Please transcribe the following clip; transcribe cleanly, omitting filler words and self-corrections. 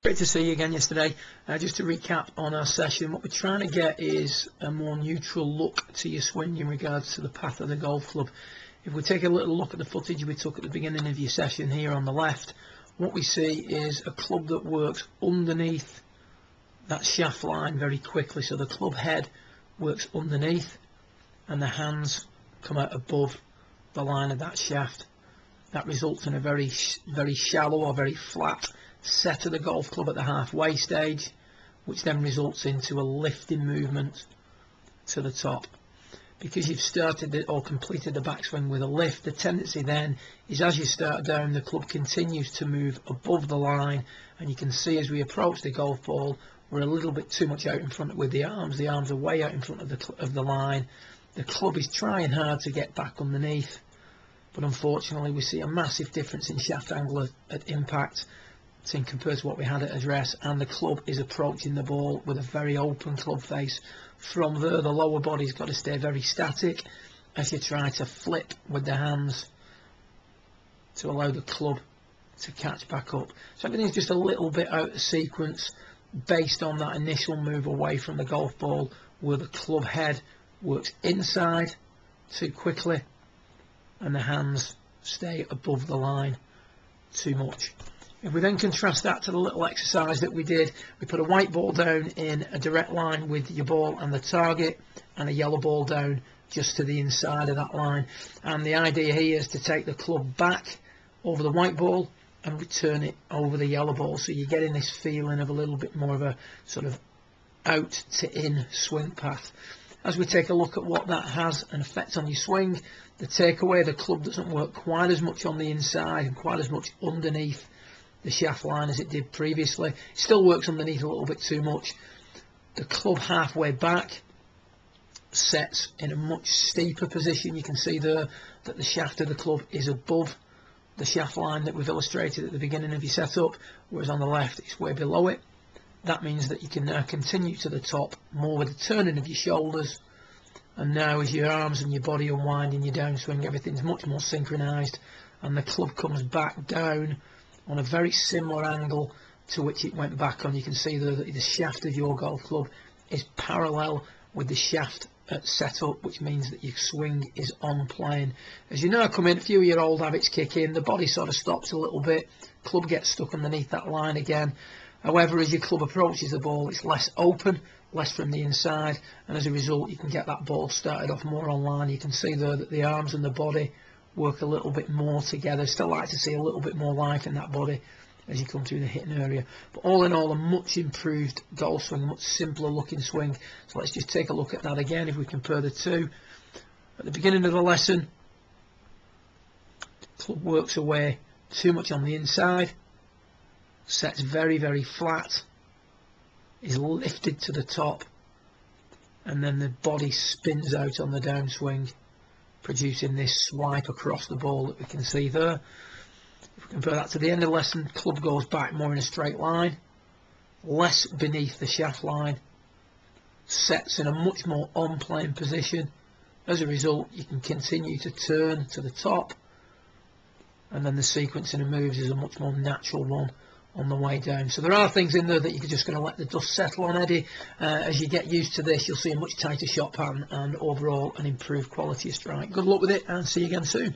Great to see you again yesterday. Just to recap on our session, what we're trying to get is a more neutral look to your swing in regards to the path of the golf club. If we take a little look at the footage we took at the beginning of your session here on the left, what we see is a club that works underneath that shaft line very quickly. So the club head works underneath and the hands come out above the line of that shaft. That results in a very shallow or very flat set of the golf club at the halfway stage, which then results into a lifting movement to the top. Because you've started it or completed the backswing with a lift, the tendency then is as you start down, the club continues to move above the line, and you can see as we approach the golf ball, we're a little bit too much out in front with the arms. The arms are way out in front of the line. The club is trying hard to get back underneath, but unfortunately we see a massive difference in shaft angle at impact compared to what we had at address, and the club is approaching the ball with a very open club face. From there, the lower body's got to stay very static as you try to flip with the hands to allow the club to catch back up. So everything's just a little bit out of sequence based on that initial move away from the golf ball, where the club head works inside too quickly and the hands stay above the line too much. If we then contrast that to the little exercise that we did, we put a white ball down in a direct line with your ball and the target, and a yellow ball down just to the inside of that line. And the idea here is to take the club back over the white ball and return it over the yellow ball, so you're getting this feeling of a little bit more of a sort of out to in swing path. As we take a look at what that has an effect on your swing, the takeaway, the club doesn't work quite as much on the inside and quite as much underneath the shaft line as it did previously. It still works underneath a little bit too much. The club halfway back sets in a much steeper position. You can see there that the shaft of the club is above the shaft line that we've illustrated at the beginning of your setup, whereas on the left it's way below it. That means that you can now continue to the top more with the turning of your shoulders, and now as your arms and your body unwind in your downswing, everything's much more synchronized, and the club comes back down on a very similar angle to which it went back on. You can see there that the shaft of your golf club is parallel with the shaft at setup, which means that your swing is on plane. As you now come in, a few of your old habits kick in, the body sort of stops a little bit, club gets stuck underneath that line again. However, as your club approaches the ball, it's less open, less from the inside, and as a result you can get that ball started off more on line. You can see there that the arms and the body work a little bit more together. Still like to see a little bit more life in that body as you come through the hitting area. But all in all, a much improved golf swing, a much simpler looking swing. So let's just take a look at that again if we compare the two. At the beginning of the lesson, the club works away too much on the inside, sets very flat, is lifted to the top, and then the body spins out on the downswing, producing this swipe across the ball that we can see there. If we compare that to the end of the lesson, club goes back more in a straight line, less beneath the shaft line, sets in a much more on-plane position. As a result, you can continue to turn to the top, and then the sequencing of moves is a much more natural one on the way down. So there are things in there that you're just going to let the dust settle on, Eddie. As you get used to this, you'll see a much tighter shot pattern and overall an improved quality of strike. Good luck with it, and see you again soon.